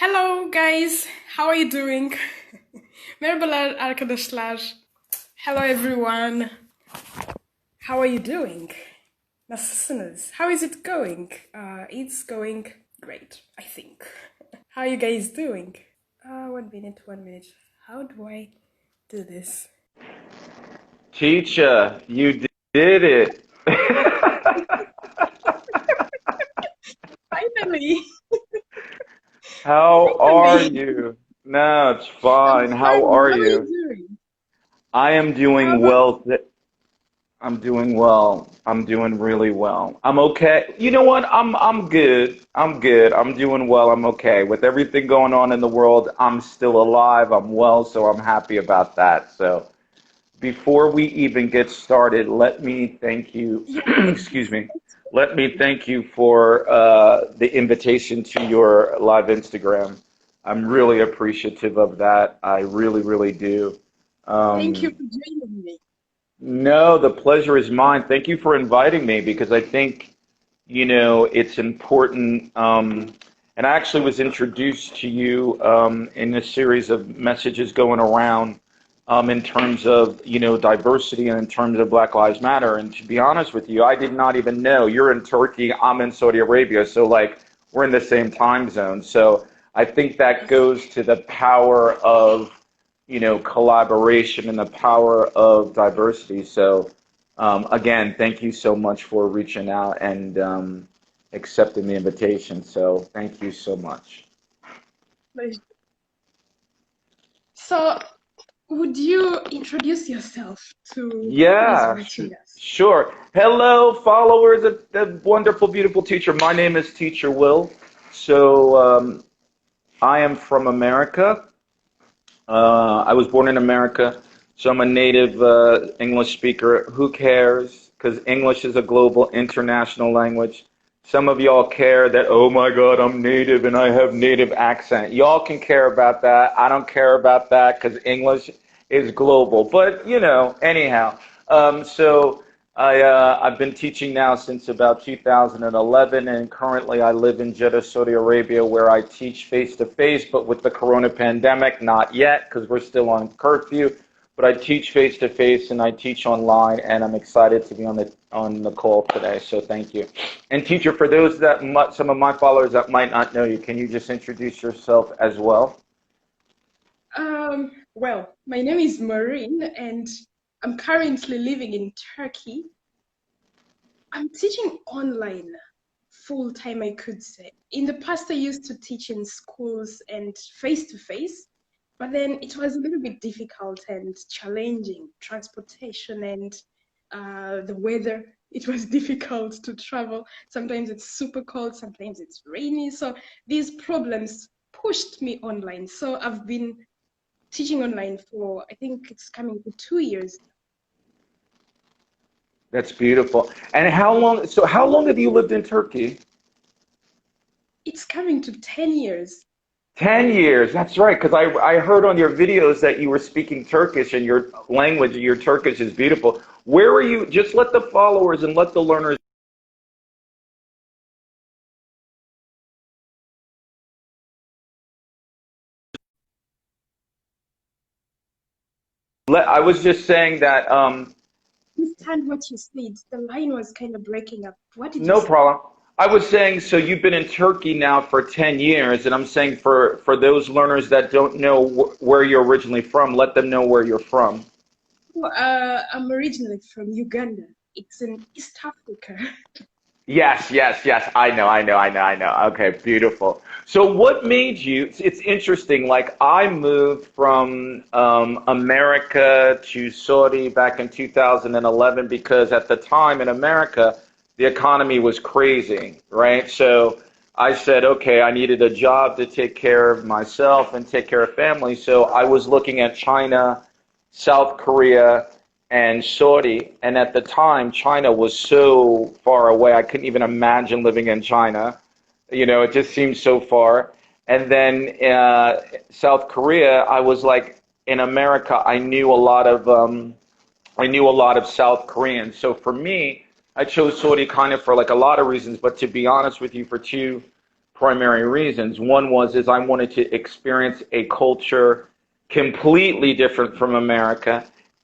Hello guys, how are you doing? Merhabalar arkadaşlar. Hello everyone. How are you doing? Nasılsınız? How is it going? It's going great, I think. How are you guys doing? 1 minute. How do I do this? Teacher, you did it. Finally! How are Finally! you? No, it's I'm fine. How fine. are How are you you? doing? I am How doing about well. I'm doing well. I'm doing really well. I'm okay. You know what? I'm good. I'm good. I'm doing well. I'm okay. With everything going on in the world, I'm still alive. I'm well, so I'm happy about that. So, before we even get started, let me thank you. yeah, Excuse it's me. Let me thank you for the invitation to your live Instagram. I'm really appreciative of that. I really, really do. thank you Um, for joining me. no, the pleasure is mine. Thank you for inviting me because I think, it's important. And I actually was introduced to you in a series of messages going around in terms of, diversity and in terms of Black Lives Matter. And to be honest with you, I did not even know. You're in Turkey, I'm in Saudi Arabia. So, like, we're in the same time zone. So I think that Yes. goes to the power of collaboration and the power of diversity. So, again, thank you so much for reaching out and accepting the invitation. So, thank you so much. So, would you introduce yourself to who is Yeah, watching us? sure. Hello, followers of the wonderful, beautiful teacher. My name is Teacher Will. So, I am from America. I was born in America, so I'm a native English speaker. Who cares? Because English is a global, international language. Some of y'all care that, oh my God, I'm native and I have native accent. Y'all can care about that. I don't care about that because English is global. But, anyhow. So I've been teaching now since about 2011, and currently I live in Jeddah, Saudi Arabia, where I teach face to face, but with the corona pandemic, not yet, because we're still on curfew. But I teach face to face and I teach online, and I'm excited to be on the call today. So thank you. And teacher, for those that some of my followers that might not know you, can you just introduce yourself as well? Well, my name is Moureen, and I'm currently living in Turkey. I'm teaching online full time, I could say. In the past, I used to teach in schools and face to face, but then it was a little bit difficult and challenging. Transportation and the weather, it was difficult to travel. Sometimes it's super cold, sometimes it's rainy. So these problems pushed me online. So I've been teaching online for, I think it's coming to 2 years. That's beautiful. And how long have you lived in Turkey? It's coming to 10 years. 10 years, that's right, because I heard on your videos that you were speaking Turkish and your language, your Turkish is beautiful. Where are you? Just let the followers and let the learners. I was just saying that, Understand what you said. The line was kind of breaking up. What did you no say? problem. I was saying, so you've been in Turkey now for 10 years, and I'm saying for those learners that don't know where you're originally from, let them know where you're from. Oh, I'm originally from Uganda. It's in East Africa. Yes, yes, yes. I know. Okay, beautiful. So, what made you? It's interesting. Like, I moved from America to Saudi back in 2011 because at the time in America, the economy was crazy, right? So, I said, okay, I needed a job to take care of myself and take care of family. So, I was looking at China, South Korea, and Saudi. And at the time, China was so far away. I couldn't even imagine living in China. It just seemed so far. And then South Korea, I was like, in America, I knew a lot of South Koreans. So for me, I chose Saudi kind of for like a lot of reasons. But to be honest with you, for two primary reasons. One was is I wanted to experience a culture completely different from America.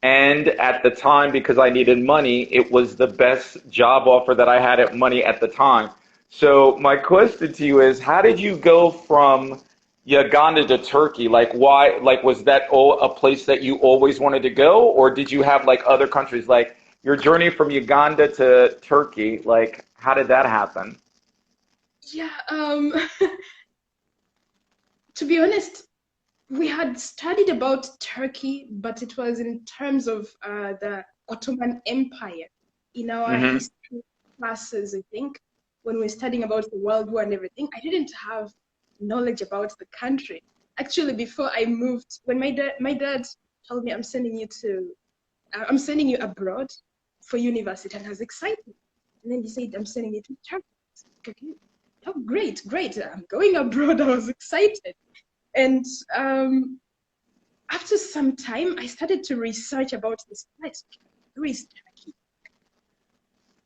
And at the time, because I needed money, it was the best job offer that I had at money at the time. So my question to you is, how did you go from Uganda to Turkey? Like why, like was that all a place that you always wanted to go? Or did you have like other countries, like your journey from Uganda to Turkey, like how did that happen? Yeah, to be honest, we had studied about Turkey, but it was in terms of the Ottoman Empire in our Hmm. history classes, I think, when we were studying about the World War and everything. I didn't have knowledge about the country. Actually, before I moved, when my dad told me I'm sending you abroad for university, and I was excited. And then he said, I'm sending you to Turkey. Okay. Oh, great, great. I'm going abroad. I was excited. And after some time, I started to research about this place. Who is Turkey?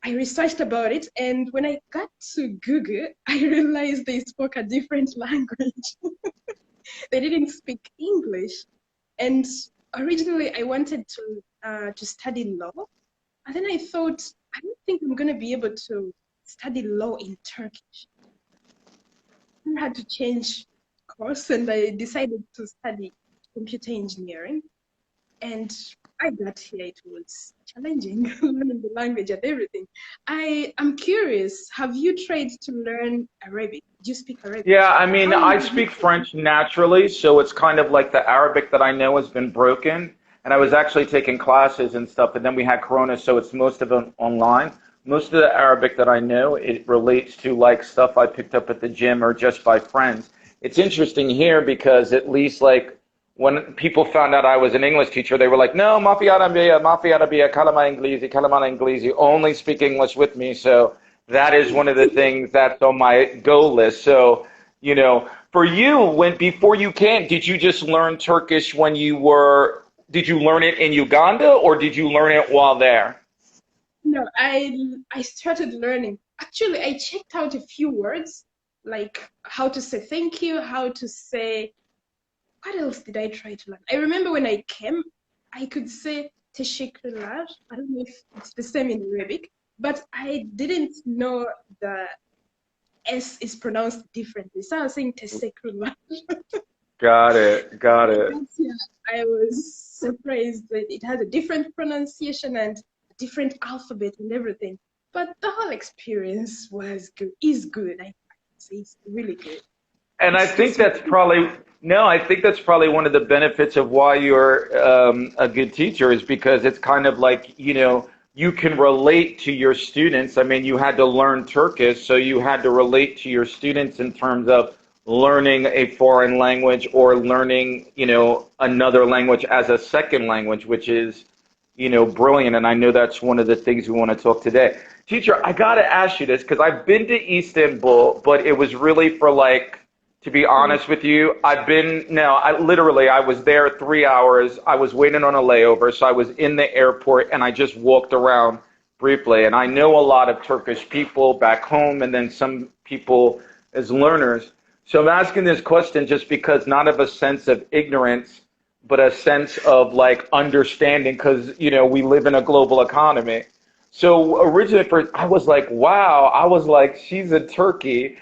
I researched about it, and when I got to Google, I realized they spoke a different language. They didn't speak English. And originally, I wanted to study law, and then I thought, I don't think I'm going to be able to study law in Turkish. I had to change course, and I decided to study computer engineering. And I got here, it was challenging learning the language and everything. I am curious, have you tried to learn Arabic? Do you speak Arabic? Yeah, I mean, How long I have you speak been? French naturally, so it's kind of like the Arabic that I know has been broken. And I was actually taking classes and stuff, and then we had Corona, so it's most of it online. Most of the Arabic that I know, it relates to like stuff I picked up at the gym or just by friends. It's interesting here because at least like when people found out I was an English teacher, they were like, "No, mafia arabia, kalama inglesi, only speak English with me." So that is one of the things that's on my go list. So, for you, when before you came, did you just learn Turkish when did you learn it in Uganda or did you learn it while there? No, I started learning. Actually, I checked out a few words, like how to say thank you, how to say, what else did I try to learn? I remember when I came, I could say teşekkürler. I don't know if it's the same in Arabic, but I didn't know the S is pronounced differently. So I was saying teşekkürler. Got it. Got it. That's, yeah, I was surprised that it has a different pronunciation and a different alphabet and everything. But the whole experience was good, is good. I say it's really good. And I think It's that's probably no, I think that's probably one of the benefits of why you're a good teacher is because it's kind of like, you can relate to your students. I mean, you had to learn Turkish, so you had to relate to your students in terms of learning a foreign language or learning, another language as a second language, which is, brilliant. And I know that's one of the things we want to talk today. Teacher, I got to ask you this because I've been to Istanbul, but it was really for like to be honest with you, no, I was there 3 hours. I was waiting on a layover, so I was in the airport and I just walked around briefly. And I know a lot of Turkish people back home and then some people as learners. So I'm asking this question just because not of a sense of ignorance, but a sense of like understanding because, we live in a global economy. So originally, first, I was like, wow. I was like, she's in Turkey.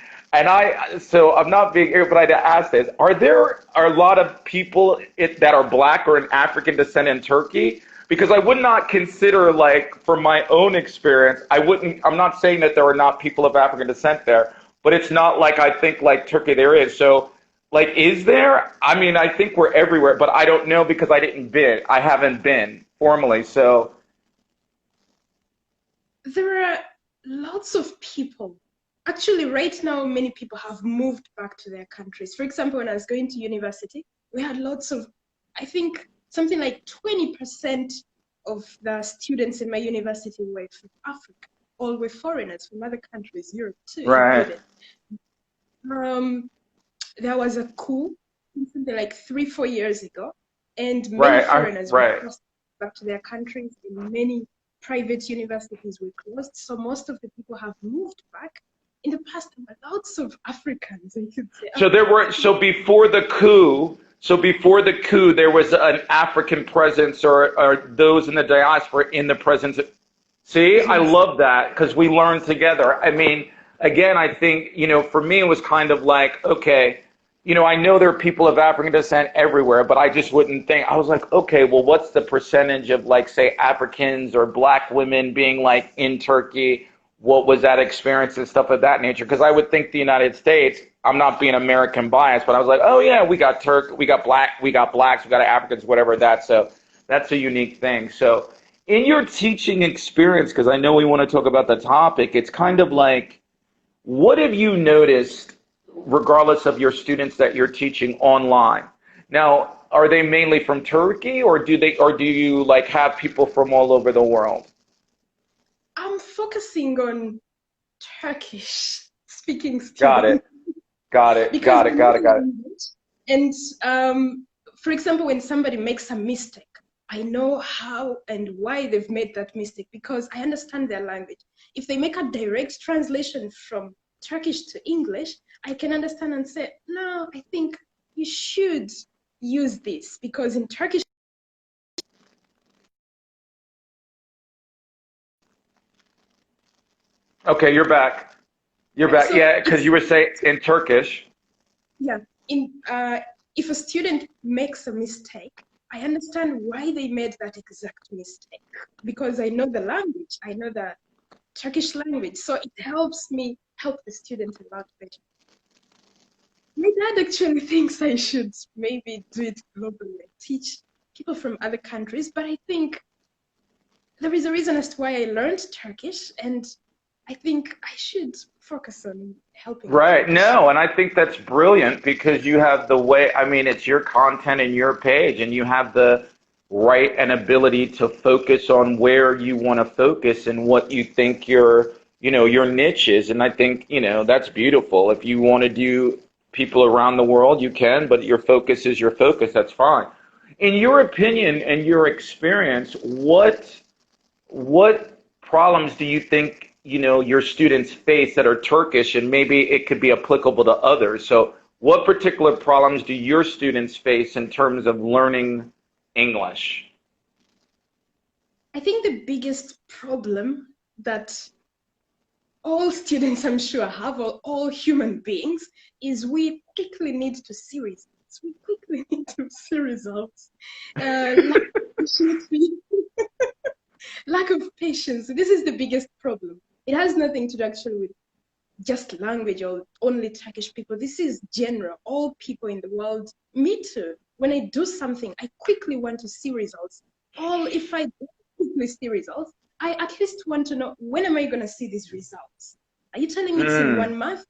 So I'm not being arrogant, but I had to ask this. Are a lot of people that are black or in African descent in Turkey? Because I would not consider, like, from my own experience, I'm not saying that there are not people of African descent there, but it's not like I think like Turkey there is. So, like, is there? I mean, I think we're everywhere, but I don't know because I haven't been formally. So, There are lots of people. Actually, right now, many people have moved back to their countries. For example, when I was going to university, we had lots of, I think, something like 20% of the students in my university were from Africa. All were foreigners from other countries, Europe too right, included. Um, there was a coup, something like 3, 4 years ago, and many foreigners were right. forced back to their countries, and many private universities were closed. So most of the people have moved back. in the past, there were lots of Africans, I could say. So there were, before the coup, there was an African presence or those in the diaspora in the presence. See, I Yes. love that because we learned together. I mean, again, I think, for me, it was kind of like, okay, I know there are people of African descent everywhere, but I just wouldn't think, I was like, okay, well, what's the percentage of like, say, Africans or black women being like in Turkey? What was that experience and stuff of that nature? Because I would think the United States, I'm not being American biased, but I was like, oh yeah, we got we got blacks, we got Africans, whatever that. So that's a unique thing. So in your teaching experience, because I know we want to talk about the topic, it's kind of like, what have you noticed, regardless of your students that you're teaching online? Now, are they mainly from Turkey, or do you like have people from all over the world? I'm focusing on Turkish speaking Got it. students Got it. because Got I it. know Got it. the Got it. language. And for example, when somebody makes a mistake, I know how and why they've made that mistake because I understand their language. If they make a direct translation from Turkish to English, I can understand and say, no, I think you should use this because in Turkish. Okay, you're back. You're Yeah, back. so Yeah, because you were saying in Turkish. yeah, in if a student makes a mistake, I understand why they made that exact mistake because I know the language, I know the Turkish language, so it helps me help the student a lot better. My dad actually thinks I should maybe do it globally, teach people from other countries, but I think there is a reason as to why I learned Turkish, and I think I should focus on helping the Right. Turkish. No, and I think that's brilliant because you have the way, I mean, it's your content and your page, and you have the right and ability to focus on where you want to focus and what you think your niche is. And I think, that's beautiful. If you want to do people around the world, you can, but your focus is your focus. That's fine. In your opinion and your experience, what problems do you think your students face that are Turkish, and maybe it could be applicable to others? So what particular problems do your students face in terms of learning English? I think the biggest problem that all students, I'm sure, have, or all human beings, is we quickly need to see results. We quickly need to see results. Lack of patience. Lack of patience. This is the biggest problem. It has nothing to do actually with just language or only Turkish people. This is general. All people in the world. Me too. When I do something, I quickly want to see results. Or if I don't quickly see results, I at least want to know, when am I going to see these results? Are you telling me it's in Mm. 1 month?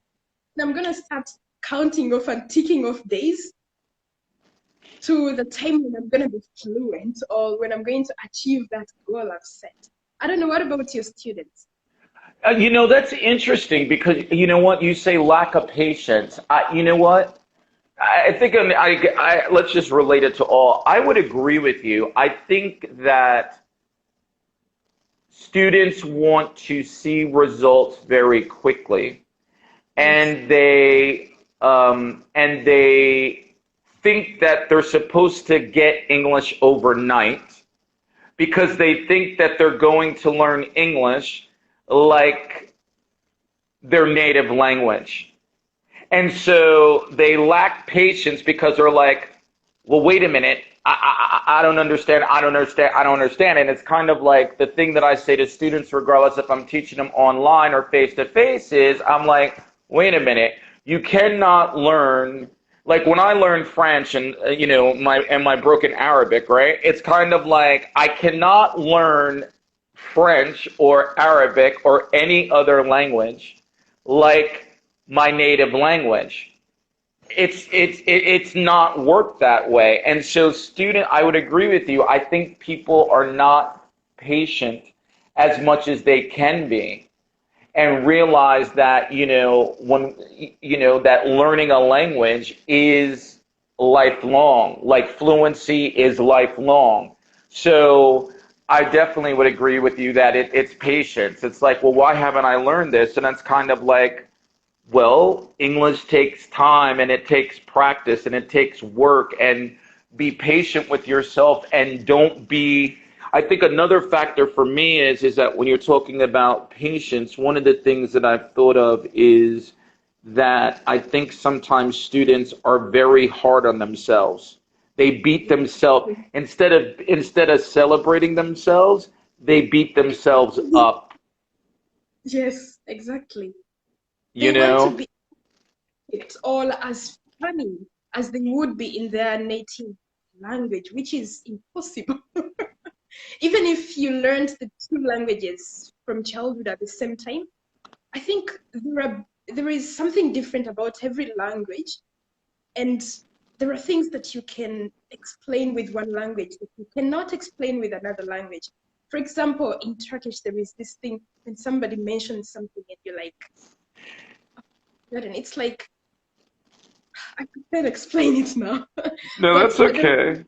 And I'm going to start counting off and ticking off days to the time when I'm going to be fluent or when I'm going to achieve that goal I've set. I don't know. What about your students? That's interesting because you know what you say, lack of patience. You know what? I think let's just relate it to all. I would agree with you. I think that students want to see results very quickly, Yes. and they think that they're supposed to get English overnight because they think that they're going to learn English like their native language. And so they lack patience because they're like, well, wait a minute. I don't understand. I don't understand. I don't understand. And it's kind of like the thing that I say to students, regardless if I'm teaching them online or face to face, is I'm like, wait a minute. You cannot learn. Like when I learned French and my broken Arabic, right? It's kind of like I cannot learn French or Arabic or any other language like my native language. It's not worked that way. And so I would agree with you. I think people are not patient as much as they can be, and realize that when that learning a language is lifelong, like fluency is lifelong. So I definitely would agree with you that it's patience. It's like, well, why haven't I learned this? And that's kind of like, Well, English takes time and it takes practice and it takes work, and be patient with yourself and don't be. I think another factor for me is that when you're talking about patience, one of the things that I've thought of is that I think sometimes students are very hard on themselves. They beat themselves instead of celebrating themselves, they beat themselves up, Yes, exactly. you They want to know? be it all as funny as they would be in their native language, which is impossible. Even if you learned the two languages from childhood at the same time, I think there is something different about every language, and there are things that you can explain with one language that you cannot explain with another language. For example, in Turkish, there is this thing when somebody mentions something and you're like, and it's like I can't explain it now. No, But that's okay.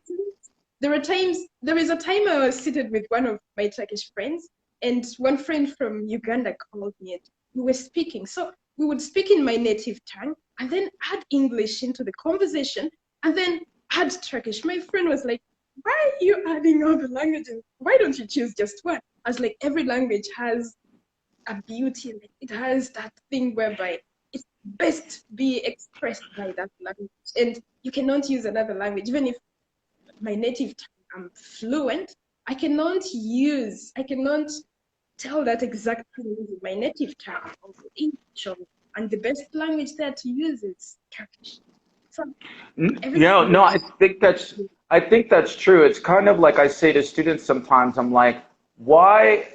there are times, there is a time I was seated with one of my Turkish friends, and one friend from Uganda called me and we were speaking. So we would speak in my native tongue and then add English into the conversation and then add Turkish. My friend was like, why are you adding all the languages? Why don't you choose just one? I was like, every language has a beauty, like it has that thing whereby it's best be expressed by that language. And you cannot use another language, even if my native tongue, I'm fluent, I cannot tell that exact thing in my native tongue or English, and the best language there to use is Turkish. So every No, language. I think that's true. It's kind of like I say to students sometimes, I'm like, why,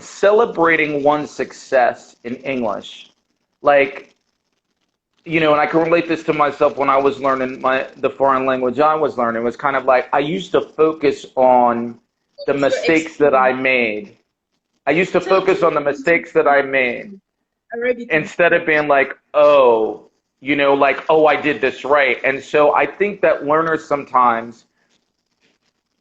celebrating one's success in English, like, and I can relate this to myself when I was learning the foreign language I was learning. It was kind of like I used to focus on the What's your mistakes that I experience? made. I used to Tell focus on the me about mistakes that I made Arabic and instead of French. being like, oh, like, oh, I did this right. And so I think that learners sometimes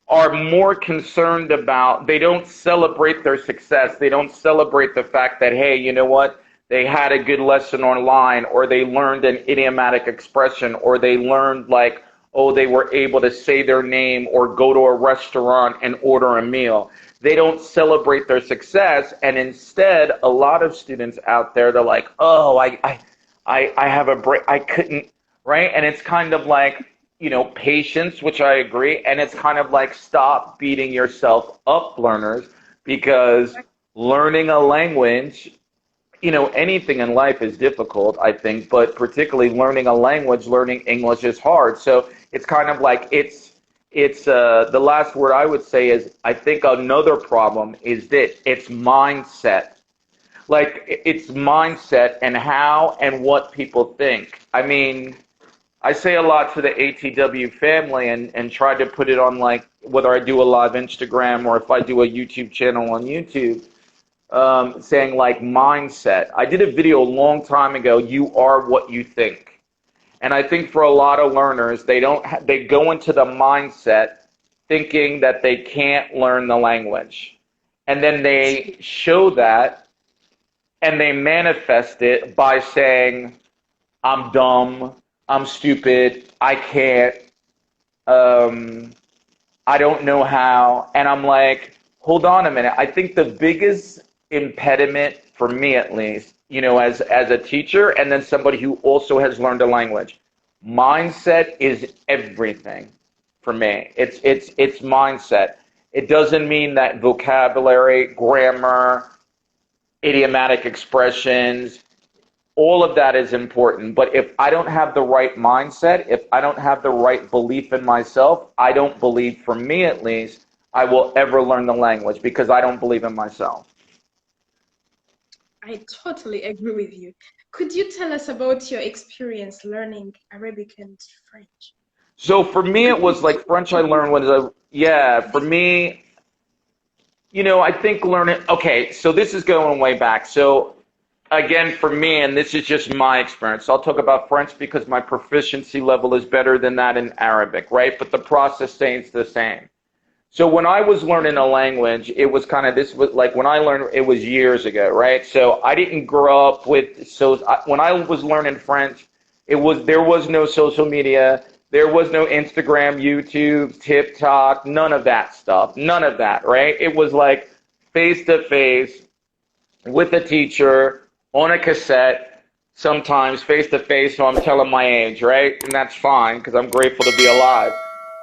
are more concerned about, they don't celebrate their success. They don't celebrate the fact that, hey, you know what? They had a good lesson online, or they learned an idiomatic expression, or they learned, like, oh, they were able to say their name or go to a restaurant and order a meal. They don't celebrate their success. And instead, a lot of students out there, they're like, oh, I have a break. I couldn't, right? And it's kind of like, patience, which I agree. And it's kind of like, stop beating yourself up, learners, because learning a language, anything in life is difficult, I think, but particularly learning a language, learning English is hard. So it's kind of like, the last word I would say is, I think another problem is that it's mindset. Like, it's mindset and how and what people think. I mean, I say a lot to the ATW family, and try to put it on, like, whether I do a live Instagram or if I do a YouTube channel on YouTube, saying, like, mindset. I did a video a long time ago, you are what you think. And I think for a lot of learners, they go into the mindset thinking that they can't learn the language. And then they show that, and they manifest it by saying, I'm dumb, I'm stupid, I can't, um, I don't know how. And I'm like, hold on a minute. I think the biggest impediment, for me at least, as a teacher and then somebody who also has learned a language, mindset is everything for me. It's mindset. It doesn't mean that vocabulary, grammar, idiomatic expressions, all of that is important. But if I don't have the right mindset, if I don't have the right belief in myself, I don't believe, for me at least, I will ever learn the language, because I don't believe in myself. I totally agree with you. Could you tell us about your experience learning Arabic and French? So for me, Because it was like French I learned when yeah, for me, I think learning, okay, so this is going way back. So again, for me, and this is just my experience, I'll talk about French because my proficiency level is better than that in Arabic, right? But the process stays the same. So when I was learning a language, it was kind of this was like when I learned it was years ago, right? So I didn't grow up with when I was learning French, there was no social media, there was no Instagram, YouTube, TikTok, none of that stuff, none of that, right? It was like face to face with a teacher on a cassette, sometimes face to face. So I'm telling my age, right? And that's fine because I'm grateful to be alive.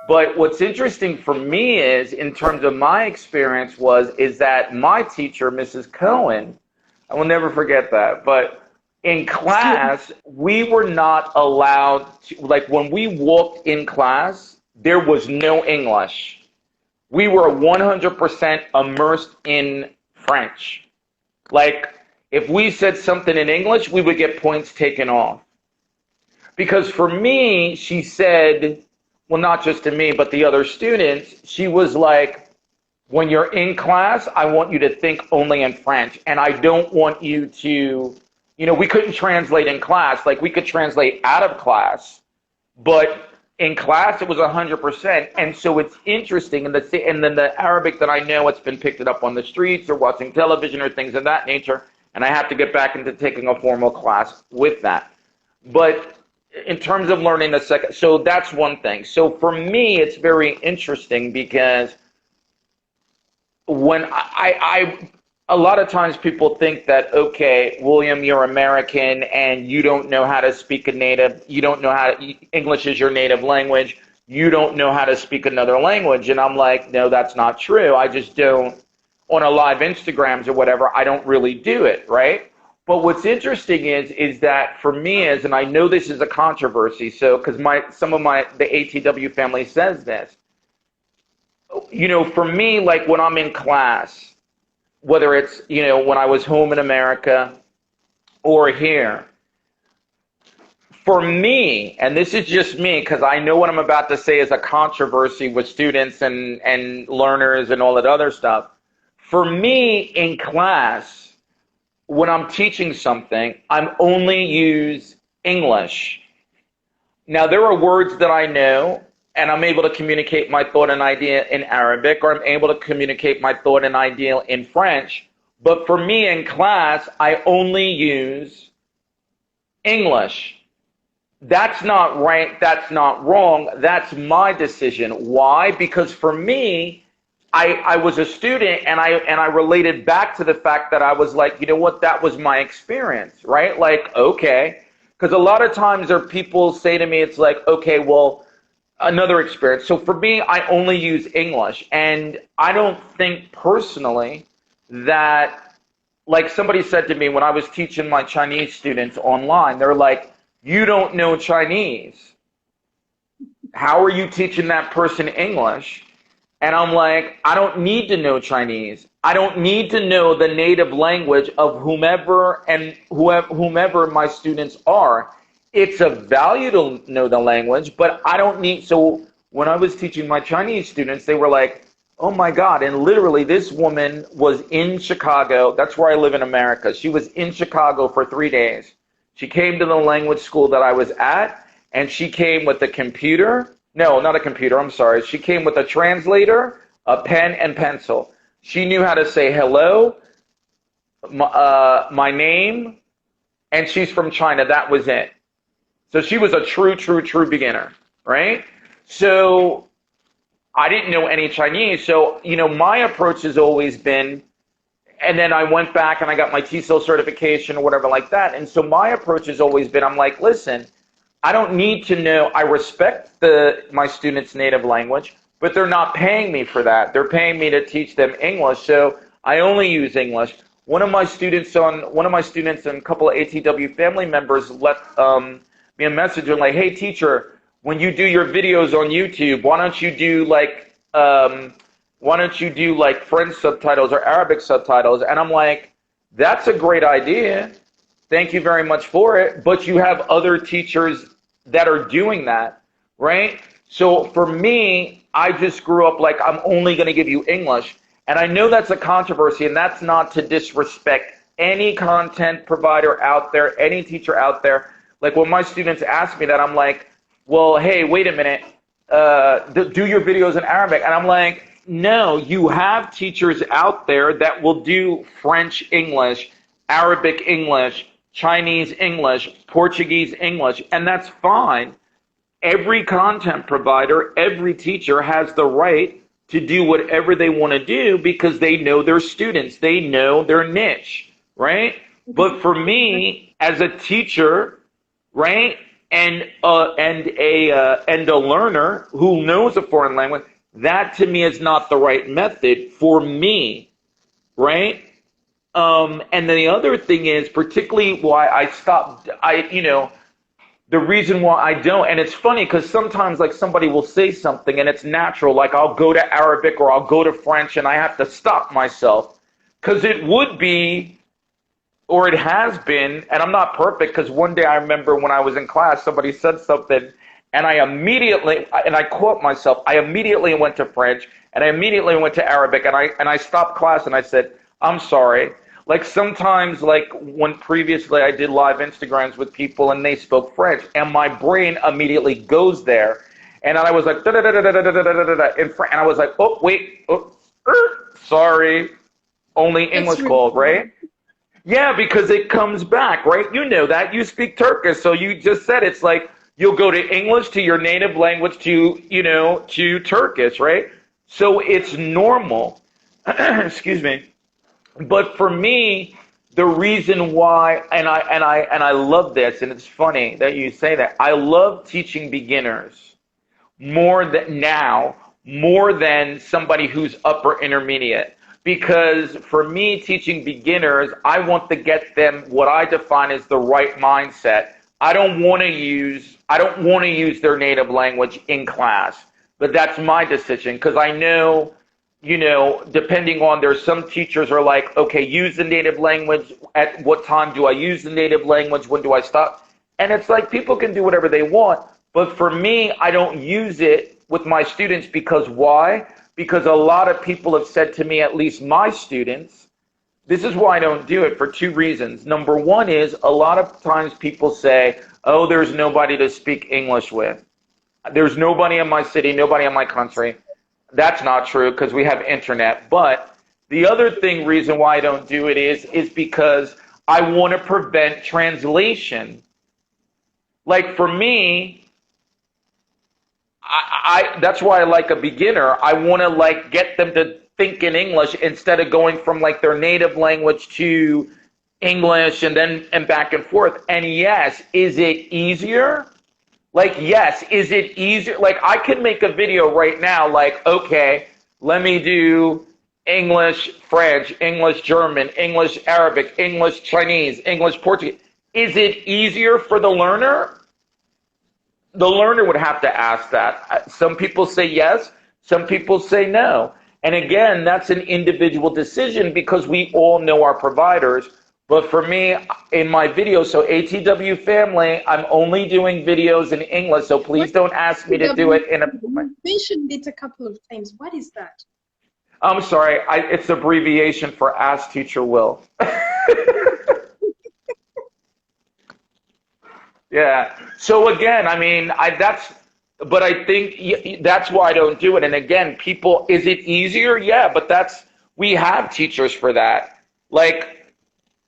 But what's interesting for me is, in terms of my experience, is that my teacher, Mrs. Cohen, I will never forget that. But in class, we were not allowed to, like when we walked in class, there was no English. We were 100% immersed in French. Like if we said something in English, we would get points taken off. Because for me, she said, well, not just to me, but the other students, she was like, when you're in class, I want you to think only in French. And I don't want you to, we couldn't translate in class. Like we could translate out of class, but in class it was 100%. And so it's interesting. And then the Arabic that I know, it's been picked up on the streets or watching television or things of that nature. And I have to get back into taking a formal class with that. But in terms of learning the second, so that's one thing. So for me, it's very interesting because when a lot of times people think that, okay, William, you're American and you don't know how to speak you don't know English is your native language. You don't know how to speak another language. And I'm like, no, that's not true. I just don't, on a live Instagrams or whatever, I don't really do it, right? But what's interesting is that for me and I know this is a controversy, so because the ATW family says this, for me, like when I'm in class, whether it's when I was home in America or here, for me, and this is just me, because I know what I'm about to say is a controversy with students and learners and all that other stuff. For me, in class, when I'm teaching something, I'm only use English. Now, there are words that I know, and I'm able to communicate my thought and idea in Arabic, or I'm able to communicate my thought and idea in French. But for me in class, I only use English. That's not right. That's not wrong. That's my decision. Why? Because for me, I was a student and I related back to the fact that I was like, you know what, that was my experience, right? Like, okay. Because a lot of times there are people say to me, it's like, okay, well, another experience. So for me, I only use English. And I don't think personally that, like somebody said to me when I was teaching my Chinese students online, they're like, you don't know Chinese. How are you teaching that person English? And I'm like, I don't need to know Chinese. I don't need to know the native language of whomever my students are. It's of value to know the language, but I don't need. So when I was teaching my Chinese students, they were like, oh my God. And literally this woman was in Chicago. That's where I live in America. She was in Chicago for 3 days. She came to the language school that I was at, and she came with a computer. No, not a computer, I'm sorry. She came with a translator, a pen, and pencil. She knew how to say hello, my name, and she's from China. That was it. So she was a true beginner, right? So I didn't know any Chinese. So, my approach has always been, and then I went back and I got my TESOL certification or whatever like that. And so my approach has always been, I'm like, listen, I don't need to know. I respect my students' native language, but they're not paying me for that. They're paying me to teach them English, so I only use English. One of my students and a couple of ATW family members left me a message and like, hey teacher, when you do your videos on YouTube, why don't you do like French subtitles or Arabic subtitles? And I'm like, that's a great idea. Thank you very much for it. But you have other teachers that are doing that, right? So for me, I just grew up like, I'm only going to give you English. And I know that's a controversy, and that's not to disrespect any content provider out there, any teacher out there. Like when my students ask me that, I'm like, well, hey, wait a minute, do your videos in Arabic. And I'm like, no, you have teachers out there that will do French English, Arabic English, Chinese English, Portuguese English, and that's fine. Every content provider, every teacher has the right to do whatever they want to do because they know their students, they know their niche, right? But for me, as a teacher, right, and a learner who knows a foreign language, that to me is not the right method for me, right? And then the other thing is, particularly why I stopped, the reason why I don't, and it's funny because sometimes like somebody will say something and it's natural, like I'll go to Arabic or I'll go to French and I have to stop myself because it would be, or it has been, and I'm not perfect because one day I remember when I was in class, somebody said something and I immediately, and I quote myself, I immediately went to French and I immediately went to Arabic and I stopped class and I said, I'm sorry. Like sometimes, like when previously I did live Instagrams with people and they spoke French, and my brain immediately goes there, and I was like da da da da da da da da da da in French, and I was like, oh wait, oh, sorry, only That's English really called, cool. right? Yeah, because it comes back, right? You know that you speak Turkish, so you just said it's like you'll go to English to your native language to to Turkish, right? So it's normal. Excuse me. But for me, the reason why, and I love this, and it's funny that you say that. I love teaching beginners more than somebody who's upper intermediate. Because for me, teaching beginners, I want to get them what I define as the right mindset. I don't want to use their native language in class, but that's my decision because I know depending on there's some teachers are like, okay, use the native language. At what time do I use the native language? When do I stop? And it's like people can do whatever they want. But for me, I don't use it with my students because why? Because a lot of people have said to me, at least my students, this is why I don't do it for two reasons. Number one is a lot of times people say, oh, there's nobody to speak English with. There's nobody in my city, nobody in my country. That's not true because we have internet. But the other reason why I don't do it is because I want to prevent translation. Like for me, I that's why I like a beginner. I want to like get them to think in English instead of going from like their native language to English and back and forth. And yes, is it easier? Like, yes, is it easier? Like, I can make a video right now, like, okay, let me do English, French, English, German, English, Arabic, English, Chinese, English, Portuguese. Is it easier for the learner? The learner would have to ask that. Some people say yes, some people say no. And again, that's an individual decision because we all know our providers. But for me, in my videos, so ATW family, I'm only doing videos in English, so please don't ask me to do it in a... You mentioned it a couple of times. What is that? I'm sorry, it's abbreviation for Ask Teacher Will. Yeah. So again, I mean, but I think that's why I don't do it. And again, people, is it easier? Yeah, but we have teachers for that. Like,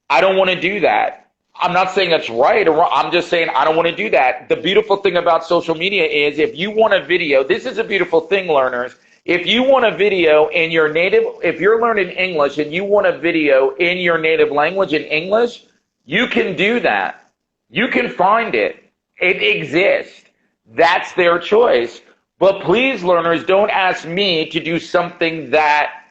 I don't want to do that. I'm not saying it's right or wrong. I'm just saying I don't want to do that. The beautiful thing about social media is if you want a video, this is a beautiful thing, learners. If you want a video in your native, if you're learning English and you want a video in your native language in English, you can do that. You can find it. It exists. That's their choice. But please, learners, don't ask me to do something that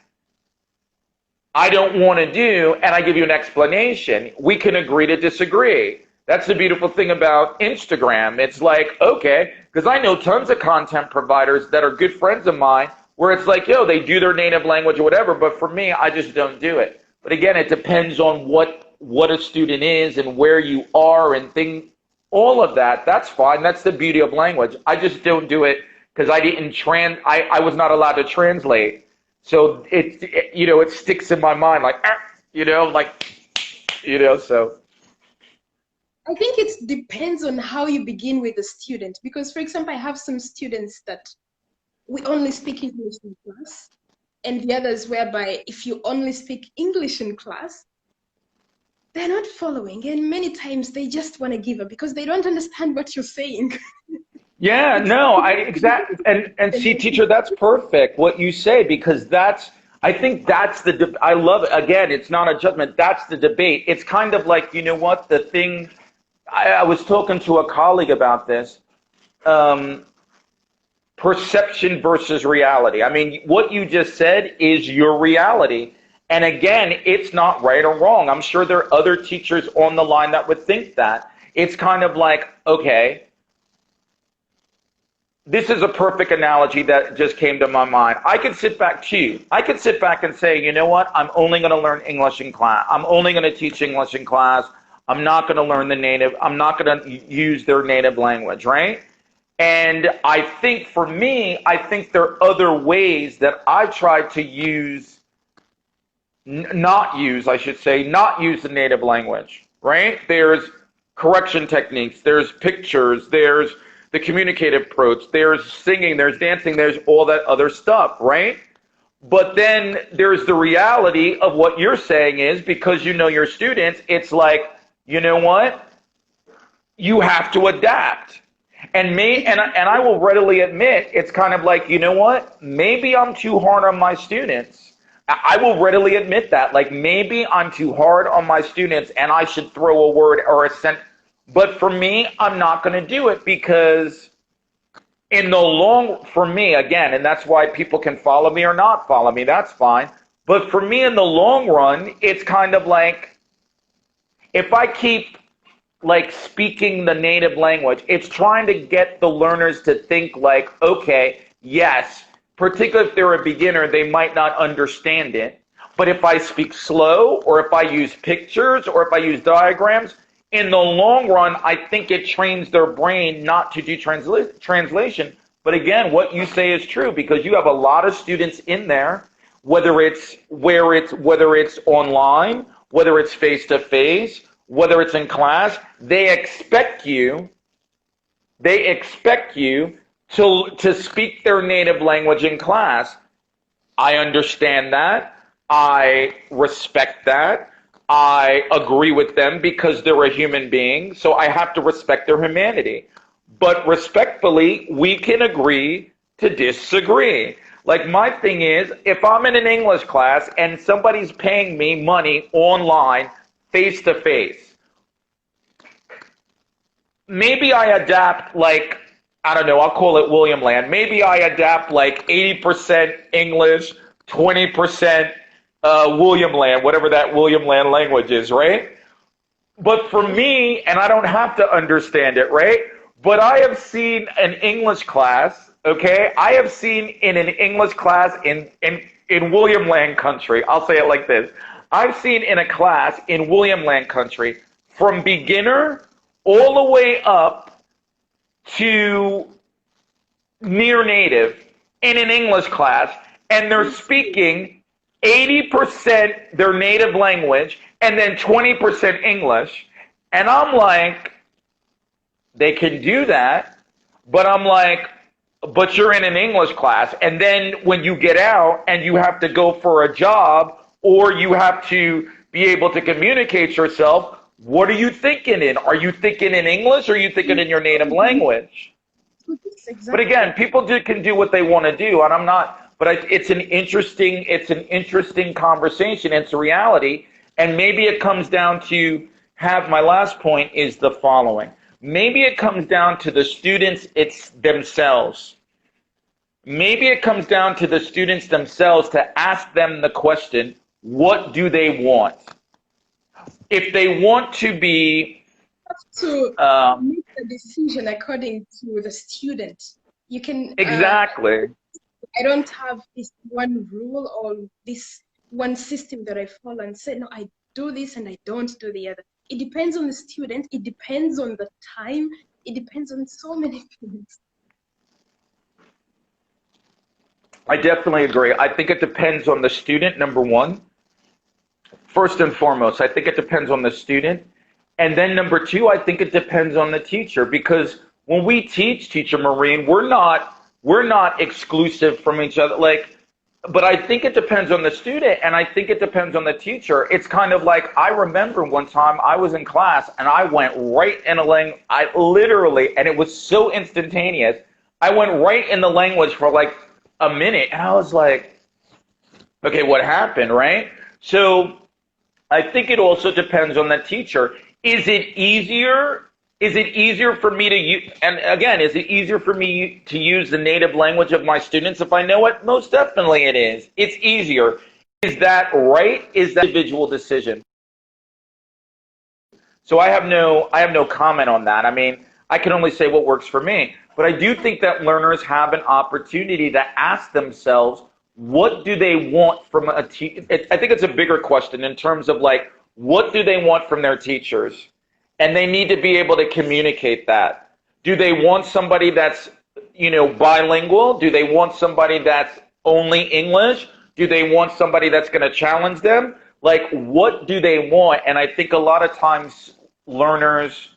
I don't want to do, and I give you an explanation. We can agree to disagree. That's the beautiful thing about Instagram. It's like, okay, because I know tons of content providers that are good friends of mine where it's like, yo, they do their native language or whatever, but for me, I just don't do it. But again, it depends on what a student is and where you are and all of that. That's fine. That's the beauty of language. I just don't do it because I was not allowed to translate. So it sticks in my mind like, so. I think it depends on how you begin with the student. Because, for example, I have some students that we only speak English in class. and the others whereby if you only speak English in class, they're not following. And many times they just want to give up because they don't understand what you're saying. Yeah, It's no, I exactly, and see, teacher, that's perfect what you say, because that's, I think that's I love it. Again, it's not a judgment. That's the debate. It's kind of like, you know what, the thing. I was talking to a colleague about this. Perception versus reality. I mean, what you just said is your reality. And again, it's not right or wrong. I'm sure there are other teachers on the line that would think that. It's kind of like, okay, this is a perfect analogy that just came to my mind. I could sit back too. I could sit back and say, you know what? I'm only going to learn English in class. I'm only going to teach English in class. I'm not going to learn I'm not going to use their native language, right? And I think for me, I think there are other ways that I try to use, not use the native language, right? There's correction techniques, there's pictures, there's the communicative approach, there's singing, there's dancing, there's all that other stuff, right? But then there's the reality of what you're saying is, because you know your students, it's like, you know what? You have to adapt. And I will readily admit, it's kind of like, you know what? Maybe I'm too hard on my students. I will readily admit that. Like, maybe I'm too hard on my students and I should throw a word or a sentence. But for me, I'm not going to do it, because for me, again, and that's why people can follow me or not follow me, that's fine. But for me, in the long run, it's kind of like, if I keep like speaking the native language, it's trying to get the learners to think like, okay, yes, particularly if they're a beginner, they might not understand it. But if I speak slow, or if I use pictures, or if I use diagrams, in the long run, I think it trains their brain not to do translation. But again, what you say is true, because you have a lot of students in there, whether it's online, whether it's face to face, whether it's in class, they expect you to speak their native language in class. I understand that. I respect that. I agree with them because they're a human being, so I have to respect their humanity. But respectfully, we can agree to disagree. Like, my thing is, if I'm in an English class and somebody's paying me money online, face to face, maybe I adapt, like, I don't know, I'll call it William Land. Maybe I adapt like 80% English, 20% William Land, whatever that William Land language is, right? But for me, and I don't have to understand it, right? But I have seen an English class, okay? I have seen in an English class in William Land country, I'll say it like this. I've seen in a class in William Land country, from beginner all the way up to near native in an English class, and they're speaking 80% their native language and then 20% English. And I'm like, they can do that, but I'm like, but you're in an English class. And then when you get out and you have to go for a job, or you have to be able to communicate yourself, what are you thinking in? Are you thinking in English, or are you thinking in your native language? Exactly. But again, people can do what they want to do, and I'm not. But it's an interesting conversation. It's a reality, and maybe it comes down to my last point is the following. Maybe it comes down to the students themselves. Maybe it comes down to the students themselves to ask them the question, what do they want? If they want to be... to make the decision according to the student. You can... Exactly. I don't have this one rule or this one system that I follow and say, no, I do this and I don't do the other. It depends on the student. It depends on the time. It depends on so many things. I definitely agree. I think it depends on the student, number one. First and foremost, I think it depends on the student. And then number two, I think it depends on the teacher, because when we teach, Teacher Moureen, we're not exclusive from each other. Like, but I think it depends on the student, and I think it depends on the teacher. It's kind of like, I remember one time I was in class and I went right in a language. I literally, and it was so instantaneous. I went right in the language for like a minute, and I was like, okay, what happened, right? So I think it also depends on the teacher. Is it easier? Is it easier for me to use, and again, is it easier for me to use the native language of my students if I know it? Most definitely it is. It's easier. Is that right? Is that an individual decision? So I have no comment on that. I mean, I can only say what works for me. But I do think that learners have an opportunity to ask themselves, what do they want from a teacher? I think it's a bigger question in terms of like, what do they want from their teachers? And they need to be able to communicate that. Do they want somebody that's, bilingual? Do they want somebody that's only English? Do they want somebody that's going to challenge them? Like, what do they want? And I think a lot of times learners,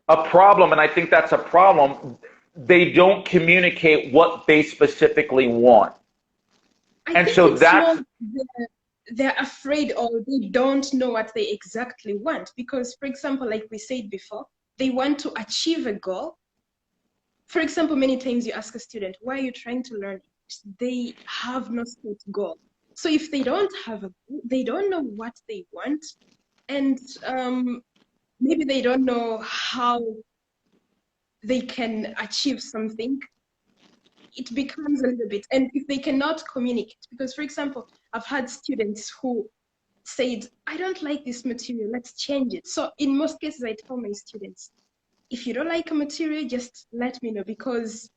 a problem, and I think that's a problem, they don't communicate what they specifically want. I And think so it's more that's, they're afraid or they don't know what they exactly want. Because, for example, like we said before, they want to achieve a goal. For example, many times you ask a student, why are you trying to learn English? They have no set goal. So if they don't have a goal, they don't know what they want. And maybe they don't know how they can achieve something. It becomes a little bit, and if they cannot communicate, because for example, I've had students who said, I don't like this material, let's change it. So in most cases, I tell my students, if you don't like a material, just let me know, because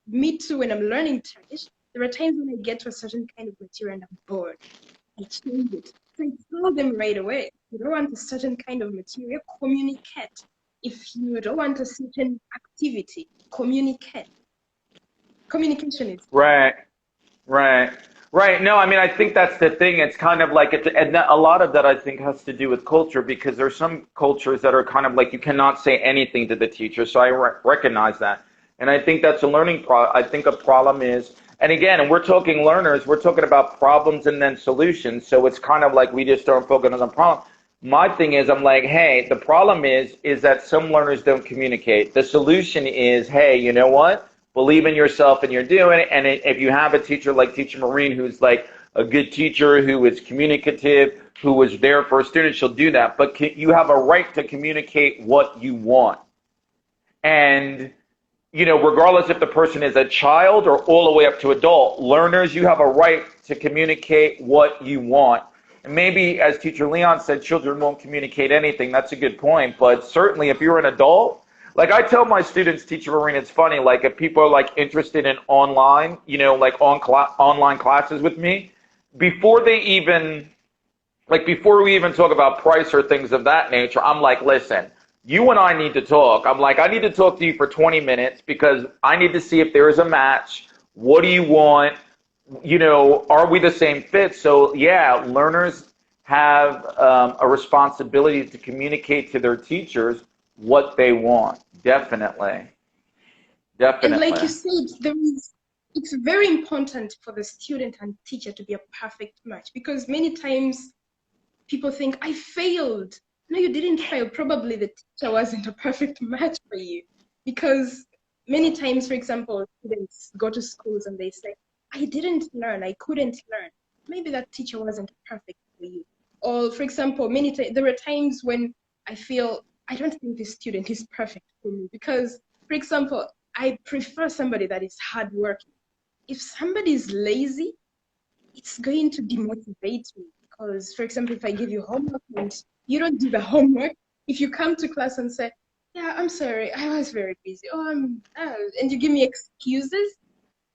me too, when I'm learning Turkish, there are times when I get to a certain kind of material and I'm bored. I change it. So I tell them right away, if you don't want a certain kind of material, communicate. If you don't want a certain activity, communicate. Communication is key. right, right, right. No, I mean, I think that's the thing. It's kind of like, and a lot of that I think has to do with culture, because there's some cultures that are kind of like, you cannot say anything to the teacher. So I recognize that. And I think that's a I think a problem is, and again, and we're talking learners, we're talking about problems and then solutions. So it's kind of like we just don't focus on the problem. My thing is, I'm like, hey, the problem is that some learners don't communicate. The solution is, hey, you know what? Believe in yourself and you're doing it. And if you have a teacher like Teacher Moureen, who's like a good teacher, who is communicative, who was there for a student, she'll do that. But you have a right to communicate what you want. And regardless if the person is a child or all the way up to adult, learners, you have a right to communicate what you want. And maybe, as Teacher Leon said, children won't communicate anything. That's a good point. But certainly if you're an adult, like I tell my students, Teacher Moureen, it's funny, like if people are like interested in online, like online classes with me, before we even talk about price or things of that nature, I'm like, listen, you and I need to talk. I'm like, I need to talk to you for 20 minutes because I need to see if there is a match. What do you want? Are we the same fit? So yeah, learners have a responsibility to communicate to their teachers what they want. Definitely. And like Definitely. you said, it's very important for the student and teacher to be a perfect match, because many times people think, I failed. No, you didn't fail. Probably the teacher wasn't a perfect match for you. Because many times, for example, students go to schools and they say, I didn't learn, I couldn't learn. Maybe that teacher wasn't perfect for you. Or, for example, there are times when I feel, I don't think this student is perfect for me. Because, for example, I prefer somebody that is hardworking. If somebody is lazy, it's going to demotivate me. Because, for example, if I give you homework and you don't do the homework, if you come to class and say, yeah, I'm sorry, I was very busy, and you give me excuses,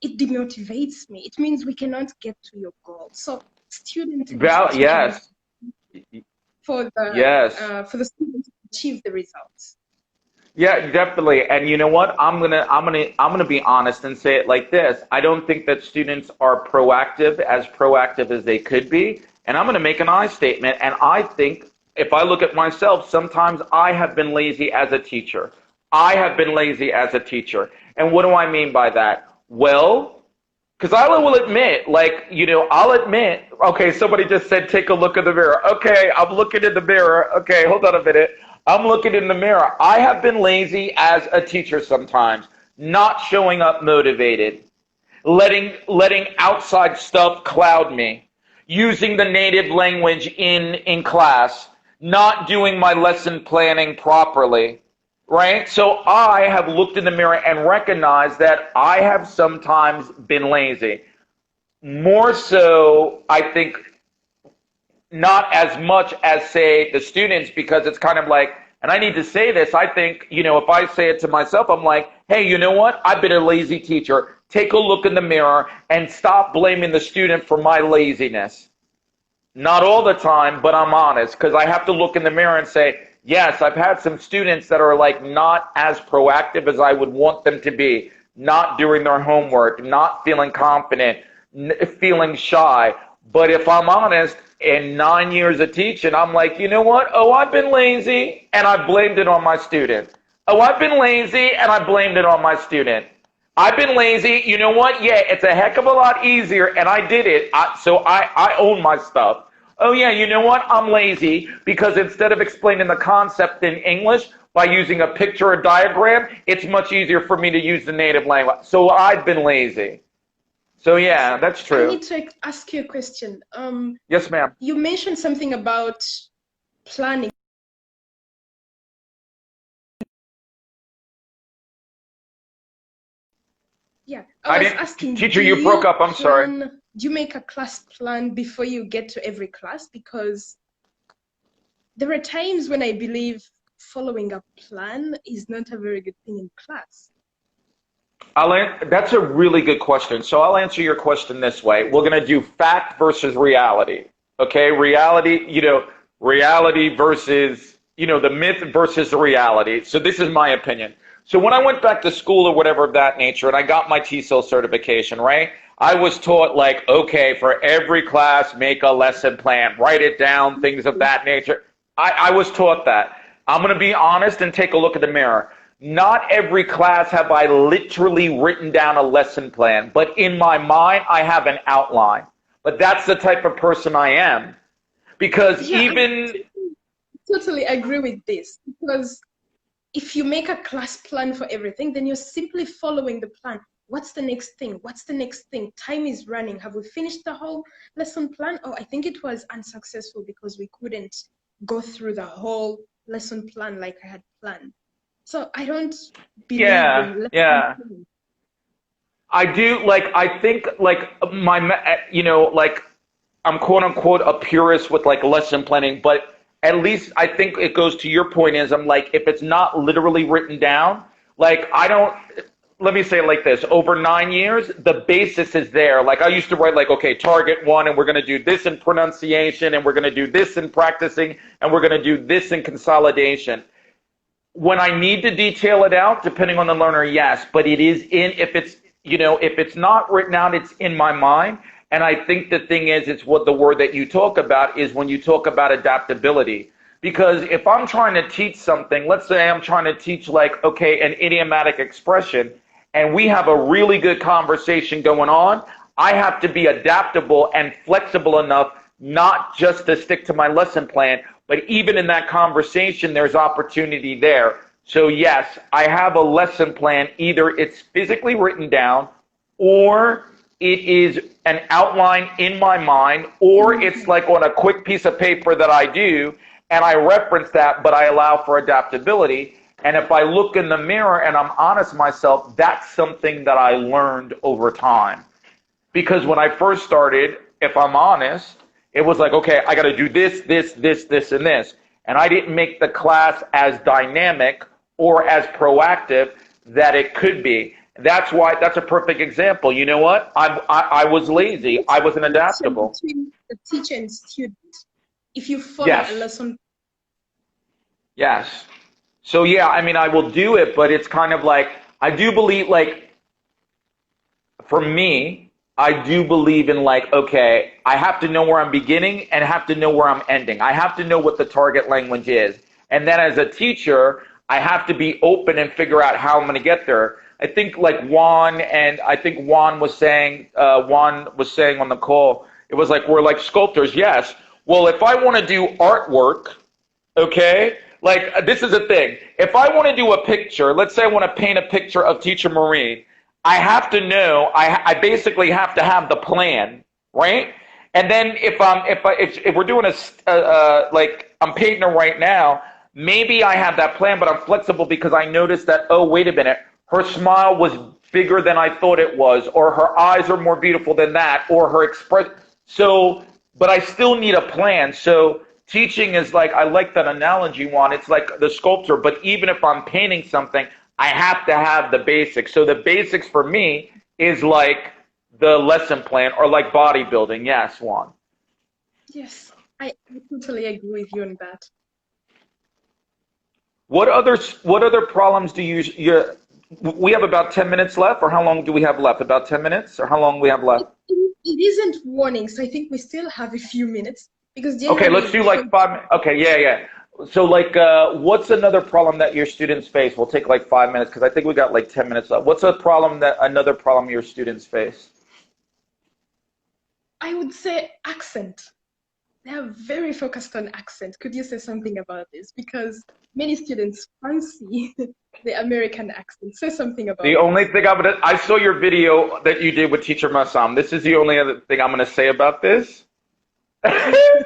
it demotivates me. It means we cannot get to your goal. So student and teacher must, Yes. Yes. for the student to achieve the results. Yeah, definitely. And you know what? I'm gonna be honest and say it like this. I don't think that students are proactive as they could be. And I'm gonna make an I statement. And I think if I look at myself, sometimes I have been lazy as a teacher. I have been lazy as a teacher. And what do I mean by that? Well, Because I will admit, like, I'll admit, okay, somebody just said, take a look in the mirror. Okay, I'm looking in the mirror. Okay, hold on a minute. I'm looking in the mirror. I have been lazy as a teacher sometimes, not showing up motivated, letting outside stuff cloud me, using the native language in class, not doing my lesson planning properly, right? So I have looked in the mirror and recognized that I have sometimes been lazy. More so, I think, not as much as, say, the students, because it's kind of like, and I need to say this, I think, if I say it to myself, I'm like, hey, you know what? I've been a lazy teacher. Take a look in the mirror and stop blaming the student for my laziness. Not all the time, but I'm honest, because I have to look in the mirror and say, yes, I've had some students that are like not as proactive as I would want them to be, not doing their homework, not feeling confident, feeling shy. But if I'm honest, in 9 years of teaching, I'm like, you know what? Oh, I've been lazy, and I blamed it on my student. Oh, I've been lazy, and I blamed it on my student. I've been lazy. You know what? Yeah, it's a heck of a lot easier, and I did it. So I own my stuff. Oh, yeah, you know what? I'm lazy because instead of explaining the concept in English by using a picture or diagram, it's much easier for me to use the native language. So I've been lazy. So, yeah, that's true. I need to ask you a question. Yes, ma'am. You mentioned something about planning. Yeah, I was asking, teacher, you broke up. I'm sorry. Do you make a class plan before you get to every class? Because there are times when I believe following a plan is not a very good thing in class. That's a really good question. So I'll answer your question this way. We're going to do fact versus reality. Okay, reality versus, the myth versus the reality. So this is my opinion. So when I went back to school or whatever of that nature, and I got my TESOL certification, right? I was taught like, okay, for every class, make a lesson plan, write it down, things of that nature. I was taught that. I'm going to be honest and take a look at the mirror. Not every class have I literally written down a lesson plan, but in my mind, I have an outline. But that's the type of person I am. Because I totally agree with this. Because if you make a class plan for everything, then you're simply following the plan. What's the next thing? What's the next thing? Time is running. Have we finished the whole lesson plan? Oh, I think it was unsuccessful because we couldn't go through the whole lesson plan like I had planned. So I don't believe in plan. I do, I think, I'm quote unquote a purist with like lesson planning, but at least I think it goes to your point is I'm like, if it's not literally written down, let me say it like this, over 9 years, the basis is there. Like I used to write okay, target 1, and we're going to do this in pronunciation, and we're going to do this in practicing, and we're going to do this in consolidation. When I need to detail it out, depending on the learner, yes, but it is if it's not written out, it's in my mind. And I think the thing is, it's what the word that you talk about is when you talk about adaptability. Because if I'm trying to teach something, let's say I'm trying to teach an idiomatic expression, and we have a really good conversation going on, I have to be adaptable and flexible enough not just to stick to my lesson plan, but even in that conversation, there's opportunity there. So yes, I have a lesson plan. Either it's physically written down, or it is an outline in my mind, or it's like on a quick piece of paper that I do, and I reference that, but I allow for adaptability. And if I look in the mirror and I'm honest myself, that's something that I learned over time. Because when I first started, if I'm honest, it was like, okay, I got to do this, this, this, this, and this. And I didn't make the class as dynamic or as proactive that it could be. That's why, that's a perfect example. You know what? I was lazy. I wasn't adaptable. Between the teacher and student, if you follow a lesson. Yes. So yeah, I mean, I will do it, but it's kind of like, I do believe, for me, I do believe in okay, I have to know where I'm beginning and have to know where I'm ending. I have to know what the target language is. And then as a teacher, I have to be open and figure out how I'm going to get there. I think like Juan and I think Juan was saying on the call, it was like we're like sculptors. Yes. Well, if I want to do artwork, okay, like this is a thing. If I want to do a picture, let's say I want to paint a picture of Teacher Moureen, I have to know. I basically have to have the plan, right? And then if we're doing like I'm painting her right now, maybe I have that plan, but I'm flexible because I noticed that, oh, wait a minute, her smile was bigger than I thought it was, or her eyes are more beautiful than that, or her express. So, but I still need a plan. So teaching is like, I like that analogy, Juan. It's like the sculptor, but even if I'm painting something, I have to have the basics. So the basics for me is like the lesson plan or like bodybuilding. Yes, Juan. Yes, I totally agree with you on that. What other problems do you we have about 10 minutes left, or how long do we have left? About 10 minutes, or how long we have left? It isn't warning, so I think we still have a few minutes because Okay, generally let's do like 5 minutes. Okay, yeah. So like, what's another problem that your students face? We'll take like 5 minutes because I think we got like 10 minutes left. What's another problem your students face? I would say accent. They are very focused on accent. Could you say something about this? Because many students fancy the American accent. Say something about The it. only thing I saw your video that you did with Teacher Masam. This is the only other thing I'm gonna say about this. The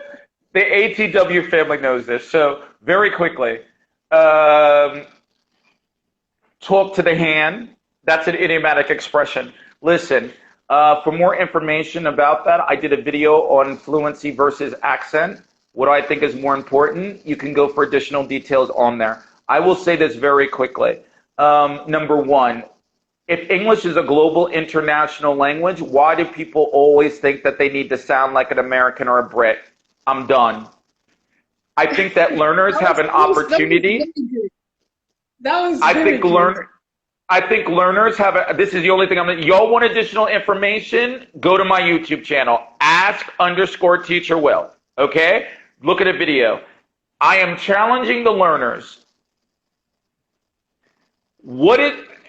ATW family knows this. So very quickly, talk to the hand. That's an idiomatic expression. Listen, for more information about that, I did a video on fluency versus accent. What I think is more important, you can go for additional details on there. I will say this very quickly. Number one, if English is a global international language, why do people always think that they need to sound like an American or a Brit? I'm done. I think that learners have an opportunity. That was I very think good. I think learners have this is the only thing y'all want additional information, go to my YouTube channel, ask_teacher Will. Okay? Look at a video. I am challenging the learners.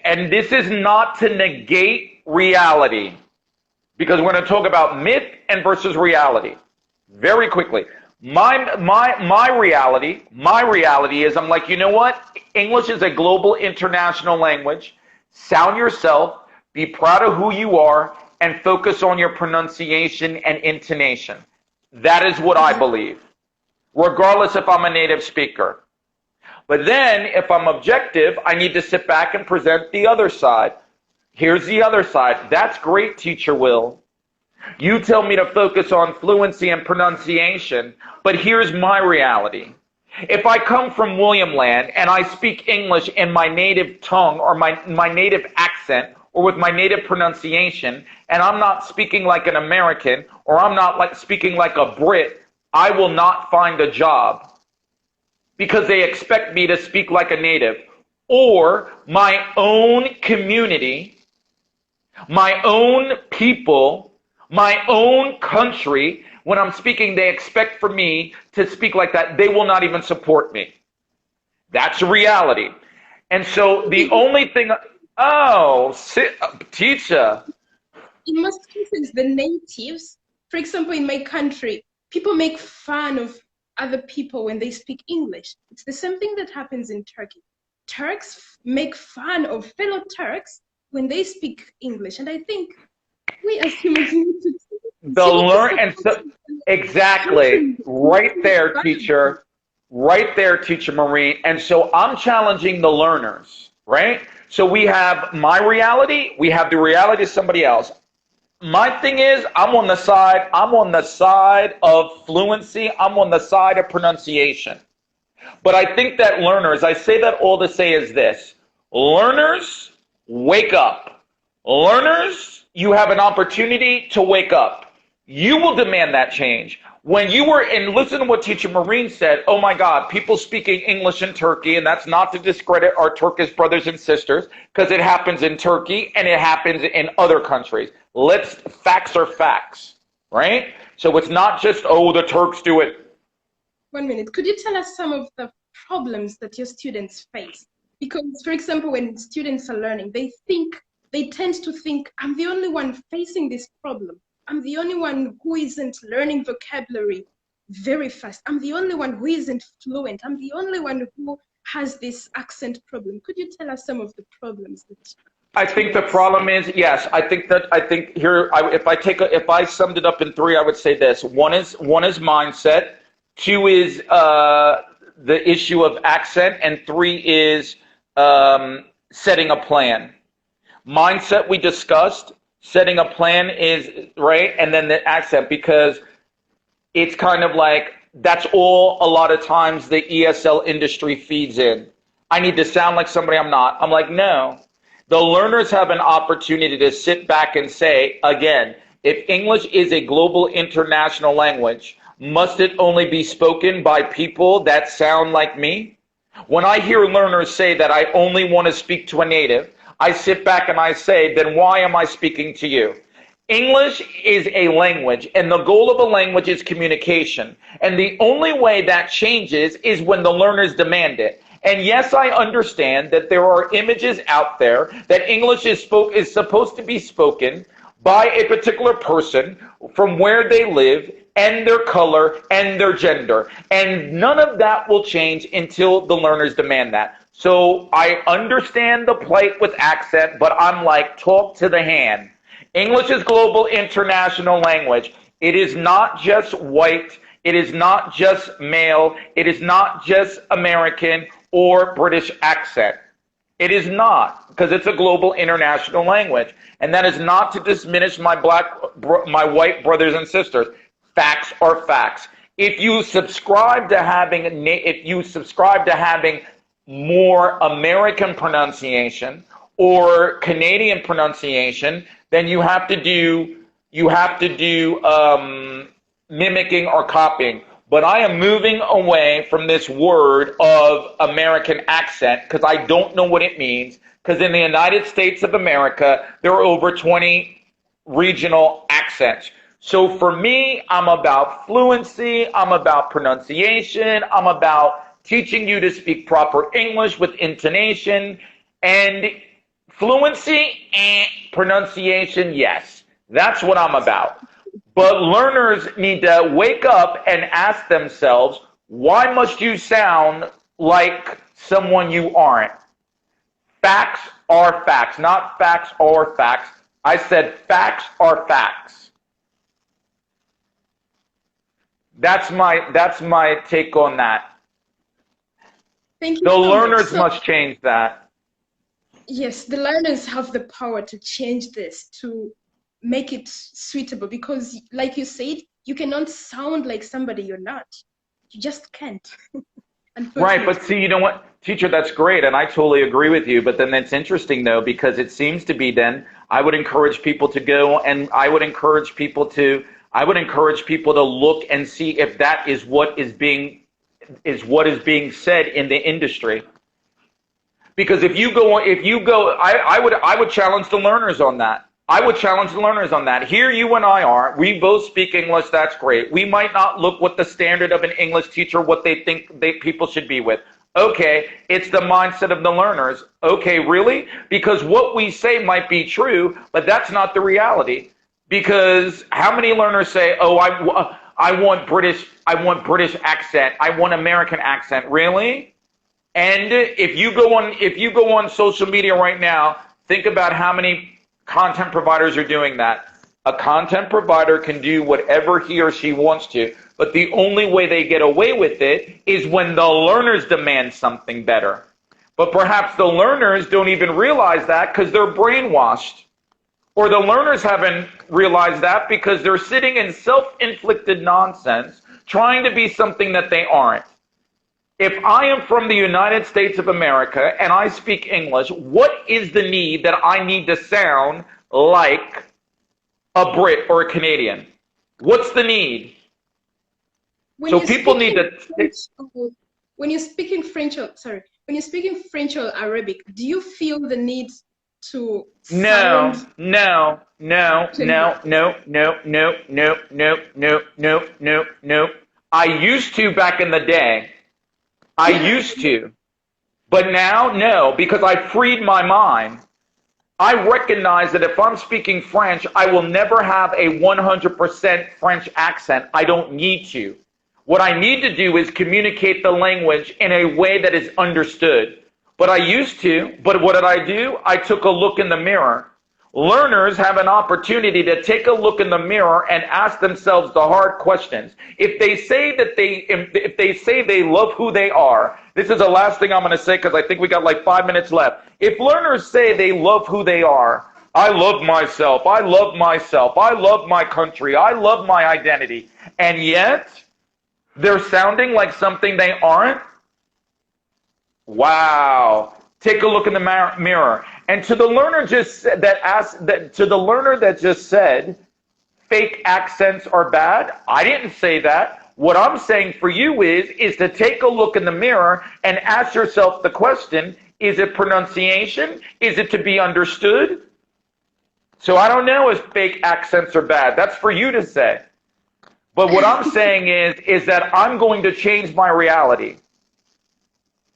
And this is not to negate reality, because we're going to talk about myth and versus reality very quickly. My reality is I'm like, you know what? English is a global international language. Sound yourself, be proud of who you are, and focus on your pronunciation and intonation. That is what I believe, regardless if I'm a native speaker. But then, if I'm objective, I need to sit back and present the other side. Here's the other side. That's great, Teacher Will. You tell me to focus on fluency and pronunciation, but here's my reality. If I come from William Land and I speak English in my native tongue or my native accent or with my native pronunciation, and I'm not speaking like an American or I'm not like speaking like a Brit, I will not find a job because they expect me to speak like a native. Or my own community, my own people, my own country, when I'm speaking, they expect for me to speak like that. They will not even support me. That's reality. And so the only thing, teacher. In most cases, the natives, for example, in my country, people make fun of other people when they speak English. It's the same thing that happens in Turkey. Turks make fun of fellow Turks when they speak English. And I think we as humans need to exactly right there, teacher. Right there, Teacher Moureen. And so I'm challenging the learners, right? So we have my reality, we have the reality of somebody else. My thing is, I'm on the side of fluency, I'm on the side of pronunciation. But I think that learners, I say that all to say is this: learners, wake up. Learners, you have an opportunity to wake up. You will demand that change. When you were in, listen to what Teacher Moureen said, oh my God, people speaking English in Turkey, and that's not to discredit our Turkish brothers and sisters, because it happens in Turkey and it happens in other countries. Facts are facts, right? So it's not just, oh, the Turks do it. 1 minute. Could you tell us some of the problems that your students face? Because, for example, when students are learning, they tend to think, I'm the only one facing this problem. I'm the only one who isn't learning vocabulary very fast. I'm the only one who isn't fluent. I'm the only one who has this accent problem. Could you tell us some of the problems that I think the students? problem is, yes, I think here, if I summed it up in three, I would say this. One is mindset. Two is the issue of accent, and three is setting a plan. Mindset we discussed. Setting a plan is right, and then the accent, because it's kind of like that's all a lot of times the ESL industry feeds in. I need to sound like somebody I'm not. I'm like, no. The learners have an opportunity to sit back and say, again, if English is a global international language, must it only be spoken by people that sound like me? When I hear learners say that I only want to speak to a native, I sit back and I say, then why am I speaking to you? English is a language, and the goal of a language is communication. And the only way that changes is when the learners demand it. And yes, I understand that there are images out there that English is supposed to be spoken by a particular person from where they live and their color and their gender. And none of that will change until the learners demand that. So I understand the plight with accent, but I'm like, talk to the hand. English is global international language. It is not just white. It is not just male. It is not just American or British accent. It is not, because it's a global international language. And that is not to diminish my white brothers and sisters. Facts are facts. If you subscribe to having more American pronunciation or Canadian pronunciation, then you have to do mimicking or copying. But I am moving away from this word of American accent because I don't know what it means. Because in the United States of America, there are over 20 regional accents. So for me, I'm about fluency, I'm about pronunciation, I'm about teaching you to speak proper English with intonation, and fluency and pronunciation, yes. That's what I'm about. But learners need to wake up and ask themselves, why must you sound like someone you aren't? Facts are facts, not facts are facts. I said facts are facts. That's my take on that. Thank you The so learners much. must change that. Yes, the learners have the power to change this, to make it suitable, because like you said, you cannot sound like somebody you're not. You just can't. Right, but see, you know what, teacher, that's great, and I totally agree with you. But then it's interesting though, because it seems to be then I would encourage people to go, and I would encourage people to look and see if that is what is being said in the industry. Because if you go, I would challenge the learners on that. I would challenge the learners on that. Here you and I are. We both speak English. That's great. We might not look what the standard of an English teacher, what they think people should be with. Okay, it's the mindset of the learners. Okay, really? Because what we say might be true, but that's not the reality. Because how many learners say, "Oh, I want British accent. I want American accent." Really? And if you go on social media right now, think about how many content providers are doing that. A content provider can do whatever he or she wants to, but the only way they get away with it is when the learners demand something better. But perhaps the learners don't even realize that because they're brainwashed. Or the learners haven't realized that because they're sitting in self-inflicted nonsense, trying to be something that they aren't. If I am from the United States of America and I speak English, what is the need that I need to sound like a Brit or a Canadian? What's the need? So people need to... When you're speaking French or Arabic, do you feel the need to sound... No. I used to back in the day. I used to. But now, no, because I freed my mind. I recognize that if I'm speaking French, I will never have a 100% French accent. I don't need to. What I need to do is communicate the language in a way that is understood. But I used to, but what did I do? I took a look in the mirror. Learners have an opportunity to take a look in the mirror and ask themselves the hard questions. If they say they love who they are, this is the last thing I'm going to say because I think we got like 5 minutes left. If learners say they love who they are, I love myself, I love myself, I love my country, I love my identity, and yet they're sounding like something they aren't. Wow. Take a look in the mirror. And to the learner that just said fake accents are bad, I didn't say that. What I'm saying for you is to take a look in the mirror and ask yourself the question, is it pronunciation? Is it to be understood? So I don't know if fake accents are bad. That's for you to say. But what I'm saying is that I'm going to change my reality.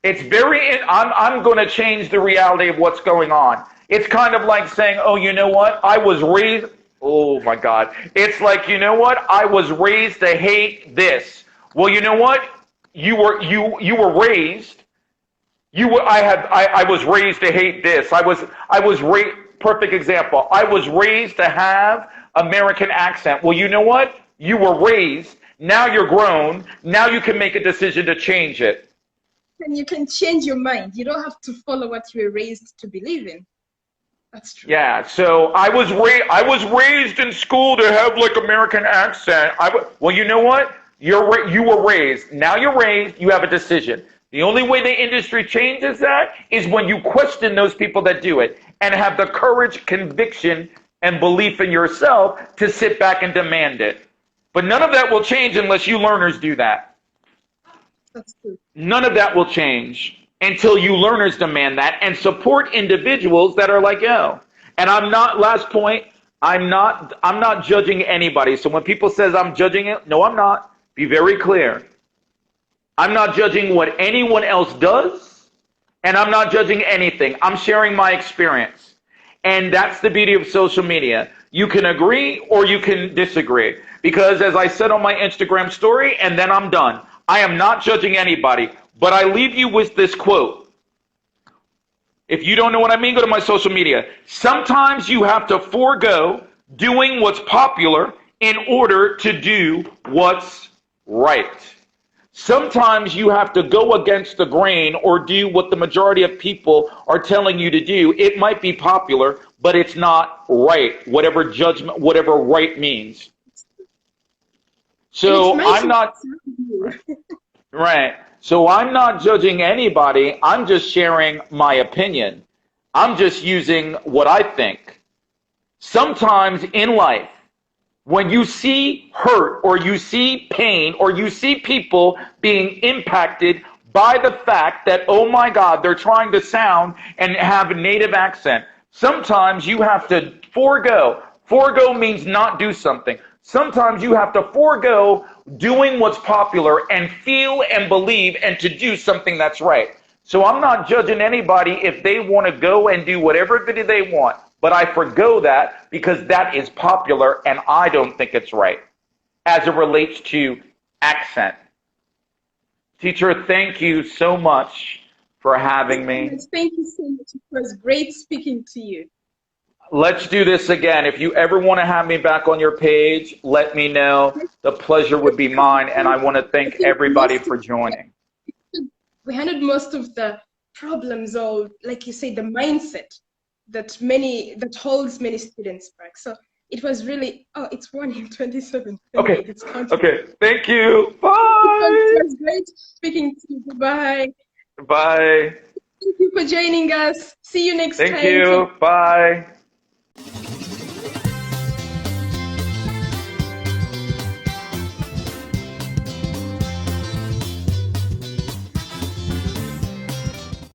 I'm going to change the reality of what's going on. It's kind of like saying, oh, you know what? I was raised, oh my God. It's like, you know what? I was raised to hate this. Well, you know what? You were raised, I was raised to hate this. I was raised, perfect example. I was raised to have American accent. Well, you know what? You were raised, now you're grown, now you can make a decision to change it. And you can change your mind. You don't have to follow what you were raised to believe in. That's true. Yeah, so I was raised in school to have like American accent. Well, you know what? You were raised. Now you're raised, you have a decision. The only way the industry changes that is when you question those people that do it and have the courage, conviction, and belief in yourself to sit back and demand it. But none of that will change unless you learners do that. That's true. None of that will change until you learners demand that and support individuals that are like, yo. And last point, I'm not judging anybody. So when people says I'm judging it, no, I'm not. Be very clear. I'm not judging what anyone else does, and I'm not judging anything. I'm sharing my experience. And that's the beauty of social media. You can agree or you can disagree. Because as I said on my Instagram story, and then I'm done, I am not judging anybody, but I leave you with this quote. If you don't know what I mean, go to my social media. Sometimes you have to forego doing what's popular in order to do what's right. Sometimes you have to go against the grain or do what the majority of people are telling you to do. It might be popular, but it's not right, whatever right means. So I'm not right. So I'm not judging anybody. I'm just sharing my opinion. I'm just using what I think. Sometimes in life, when you see hurt or you see pain or you see people being impacted by the fact that, oh my God, they're trying to sound and have a native accent, sometimes you have to forego. Forego means not do something. Sometimes you have to forego doing what's popular and feel and believe and to do something that's right. So I'm not judging anybody if they want to go and do whatever they want. But I forgo that because that is popular and I don't think it's right as it relates to accent. Teacher, thank you so much for having me. Thank you so much. It was great speaking to you. Let's do this again. If you ever want to have me back on your page, let me know. The pleasure would be mine. And I want to thank everybody for joining. We handled most of the problems, or like you say, the mindset that holds many students back. So it was really, it's 1:27. Okay. Okay. Thank you. Bye. It was great speaking to you. Bye. Bye. Thank you for joining us. See you next time. Thank you. Bye.